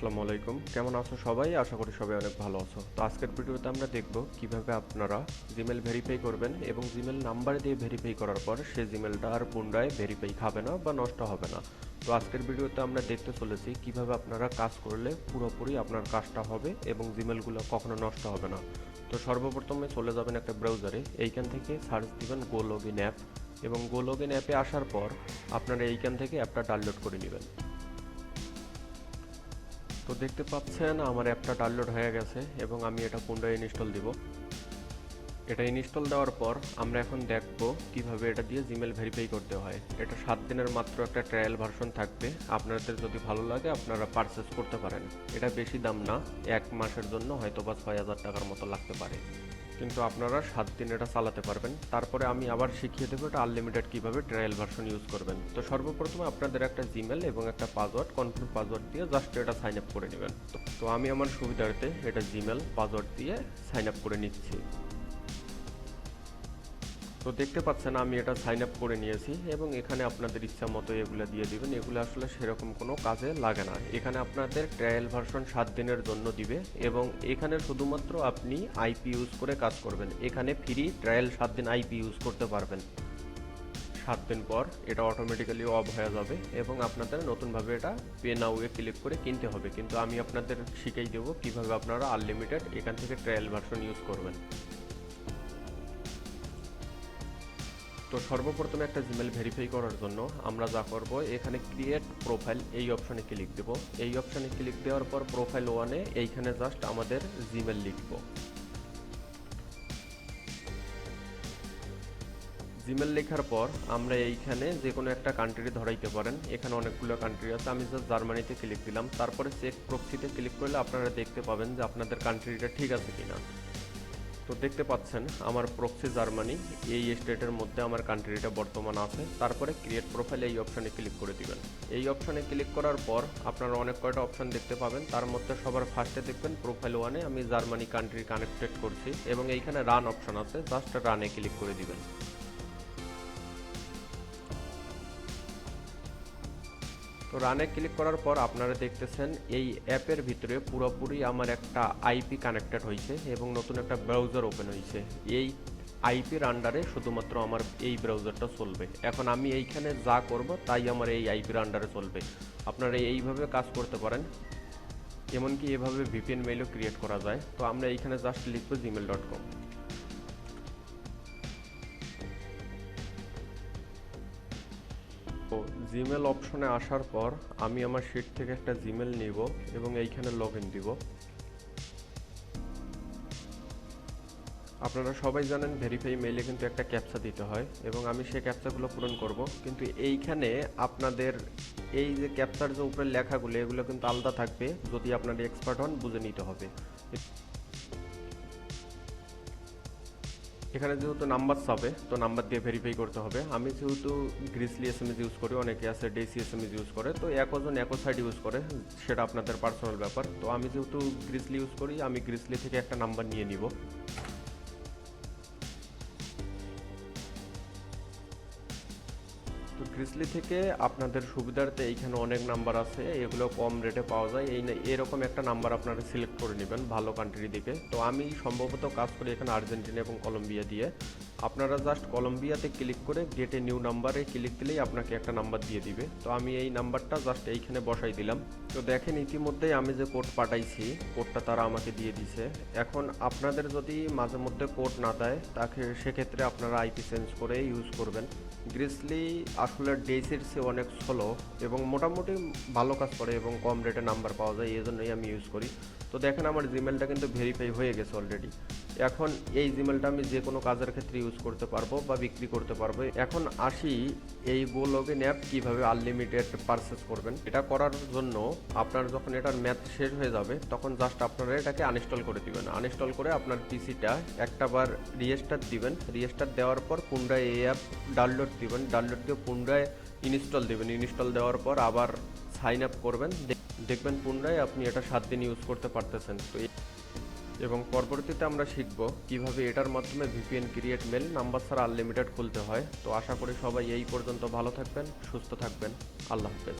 আসসালামু আলাইকুম, কেমন আছো সবাই? আশা করি সবাই অনেক ভালো আছো। তো আজকের ভিডিওতে আমরা দেখব কিভাবে আপনারা জিমেল ভেরিফাই করবেন এবং জিমেল নাম্বার দিয়ে ভেরিফাই করার পর সেই জিমেলটা আর পুনরায় ভেরিফাই খাবে না বা নষ্ট হবে না। তো আজকের ভিডিওতে আমরা দেখতে চলেছি কিভাবে আপনারা কাজ করলে পুরোপুরি আপনার কাজটা হবে এবং জিমেলগুলো কখনো নষ্ট হবে না। তো সর্বপ্রথমে চলে যাবেন একটা ব্রাউজারে, এইখান থেকে সার্চ দিবেন গো লগইন অ্যাপ এবং গো লগইন অ্যাপে আসার পর আপনারা এইখান থেকে অ্যাপটা ডাউনলোড করে নেবেন। তো দেখতে পাচ্ছেন আমার অ্যাপটা ডাউনলোড হয়ে গেছে এবং আমি এটা পুনরায় ইনস্টল দিব। এটা ইনস্টল দেওয়ার পর আমরা এখন দেখব কিভাবে এটা দিয়ে জিমেল ভেরিফাই করতে হয়। এটা 7 দিনের মাত্র একটা ট্রায়াল ভার্সন থাকবে, আপনাদের যদি ভালো লাগে আপনারা পারচেস করতে পারেন। এটা বেশি দাম না, 1 মাসের জন্য হয়তো বা 6000 টাকার মতো লাগতে পারে, কিন্তু আপনারা 7 দিন এটা চালাতে পারবেন। তারপরে আমি আবার শিখিয়ে দেবো এটা আনলিমিটেড কীভাবে ট্রায়াল ভার্সন ইউজ করবেন। তো সর্বপ্রথমে আপনাদের একটা জিমেল এবং একটা পাসওয়ার্ড, কনফার্ম পাসওয়ার্ড দিয়ে জাস্ট এটা সাইন আপ করে নেবেন। তো আমি আমার সুবিধার্থে এটা জিমেল পাসওয়ার্ড দিয়ে সাইন আপ করে নিচ্ছি। তো দেখতে পাচ্ছেন আমি এটা সাইন আপ করে নিয়েছি এবং এখানে আপনাদের ইচ্ছা মতো এগুলো দিয়ে দিবেন। এগুলো আসলে সেরকম কোনো কাজে লাগে না। এখানে আপনাদের ট্রায়াল ভার্সন 7 দিনের জন্য দিবে এবং এখানে শুধুমাত্র আপনি আইপি ইউজ করে কাজ করবেন। এখানে ফ্রি ট্রায়াল 7 দিন আইপি ইউজ করতে পারবেন। 7 দিন পর এটা অটোমেটিক্যালি অফ হয়ে যাবে এবং আপনাদের নতুনভাবে এটা পে নাও-এ ক্লিক করে কিনতে হবে। কিন্তু আমি আপনাদের শিখিয়ে দেবো কীভাবে আপনারা আনলিমিটেড এখান থেকে ট্রায়াল ভার্সন ইউজ করবেন। তো সর্বপ্রথমে একটা জিমেল ভেরিফাই করার জন্য আমরা যা করব, এখানে ক্রিয়েট প্রোফাইল এই অপশনে ক্লিক দেব। এই অপশনে ক্লিক দেওয়ার পর প্রোফাইল 1-এ এইখানে জাস্ট আমাদের জিমেল লিখব। জিমেল লেখার পর আমরা এইখানে যে কোনো একটা কান্ট্রি ধরাইতে পারেন। এখানে অনেকগুলো কান্ট্রি আছে, আমি জাস্ট জার্মানিতে ক্লিক দিলাম। তারপরে চেক প্রক্সিতে ক্লিক করলে আপনারা দেখতে পাবেন যে আপনাদের কান্ট্রিটা ঠিক আছে কিনা। তো দেখতে পাচ্ছেন আমার প্রক্সি জার্মানি, এই স্টেটের মধ্যে আমার কান্ট্রিটা বর্তমান আছে। তারপরে ক্রিয়েট প্রোফাইল এই অপশানে ক্লিক করে দিবেন। এই অপশানে ক্লিক করার পর আপনারা অনেক কয়টা অপশান দেখতে পাবেন। তার মধ্যে সবার ফার্স্টে দেখবেন প্রোফাইল 1-এ আমি জার্মানি কান্ট্রি কানেক্টেড করছি এবং এইখানে রান অপশান আছে, জাস্ট রানে ক্লিক করে দিবেন। তো রানে ক্লিক করার পর আপনারা দেখতেছেন এই অ্যাপের ভিতরে পুরোপুরি আমার একটা আইপি কানেক্টেড হয়েছে এবং নতুন একটা ব্রাউজার ওপেন হয়েছে। এই আইপির আন্ডারে শুধুমাত্র আমার এই ব্রাউজারটা চলবে। এখন আমি এইখানে যা করব তাই আমার এই আইপির আন্ডারে চলবে। আপনারা এইভাবে কাজ করতে পারেন, এমনকি এভাবে ভিপিএন মেইলও ক্রিয়েট করা যায়। তো আমরা এইখানে জাস্ট লিখব gmail.com। তো জিমেল অপশনে আসার পর আমি আমার শিট থেকে একটা জিমেল নিব এবং এইখানে লগ ইন দিব। আপনারা সবাই জানেন ভেরিফাই মেইলে কিন্তু একটা ক্যাপচা দিতে হয় এবং আমি সেই ক্যাপচাগুলো পূরণ করব। কিন্তু এইখানে আপনাদের এই যে ক্যাপচার যে উপরে লেখাগুলো, এগুলো কিন্তু আলাদা থাকবে। যদি আপনারা এক্সপার্ট হন বুঝে নিতে হবে। এখানে যেহেতু নাম্বার চাবে, তো নাম্বার দিয়ে ভেরিফাই করতে হবে। আমি যেহেতু গ্রিসলি এসএমএস ইউজ করি, অনেকে আছে ডেসি এসএমএস ইউজ করে, তো একজন একো সাইড ইউজ করে, সেটা আপনাদের পার্সোনাল ব্যাপার। তো আমি যেহেতু গ্রিসলি ইউজ করি, আমি গ্রিসলি থেকে একটা নাম্বার নিয়ে নিব। তো গ্রিসলি থেকে আপনাদের সুবিধার্থে এইখানে অনেক নাম্বার আছে, এগুলো কম রেটে পাওয়া যায়। এরকম একটা নাম্বার আপনারা সিলেক্ট করে নেবেন ভালো কান্ট্রি দিকে। তো আমি সম্ভবত কাজ করি এখানে আর্জেন্টিনা এবং কলম্বিয়া দিয়ে। আপনারা জাস্ট কলম্বিয়াতে ক্লিক করে গেটে নিউ নাম্বারে ক্লিক দিলেই আপনাকে একটা নাম্বার দিয়ে দিবে। তো আমি এই নাম্বারটা জাস্ট এইখানে বসাই দিলাম। তো দেখেন ইতিমধ্যেই আমি যে কোড পাঠাইছি, কোডটা তারা আমাকে দিয়ে দিছে। এখন আপনাদের যদি মাঝে মধ্যে কোড না দেয়, তাকে সেক্ষেত্রে আপনারা আইপি চেঞ্জ করে ইউজ করবেন। গ্রিসলি আসলে ডেসির চেয়ে অনেক স্লো এবং মোটামুটি ভালো কাজ করে এবং কম রেটে নাম্বার পাওয়া যায়, এই জন্যই আমি ইউজ করি। তো দেখেন আমার জিমেলটা কিন্তু ভেরিফাই হয়ে গেছে অলরেডি। এখন এই জিমেলটা আমি যে কোনো কাজের ক্ষেত্রে ইউজ করতে পারবো বা বিক্রি করতে পারবো। এখন আসি এই গো লগইন অ্যাপ কীভাবে আনলিমিটেড পারচেস করবেন। এটা করার জন্য আপনার যখন এটার ম্যাথ শেষ হয়ে যাবে, তখন জাস্ট আপনারা এটাকে আনইনস্টল করে দিবেন। আনইনস্টল করে আপনার পিসিটা একটা বার রিস্টার্ট দিবেন। রিস্টার্ট দেওয়ার পর পুনরায় এই অ্যাপ ডাউনলোড দিবেন। ডাউনলোড দিয়ে পুনরায় ইনস্টল দিবেন। ইনস্টল দেওয়ার পর আবার সাইন আপ করবেন, দেখবেন পুনরায় আপনি এটা 7 দিন ইউজ করতে পারতেছেন। তো এবং পরবর্তীতে আমরা শিখব কিভাবে এটার মাধ্যমে ভিপিএন ক্রিয়েট মেল নাম্বার ছাড়া আনলিমিটেড খুলতে হয়। তো আশা করি সবাই এই পর্যন্ত ভালো থাকবেন, সুস্থ থাকবেন। আল্লাহ হাফেজ।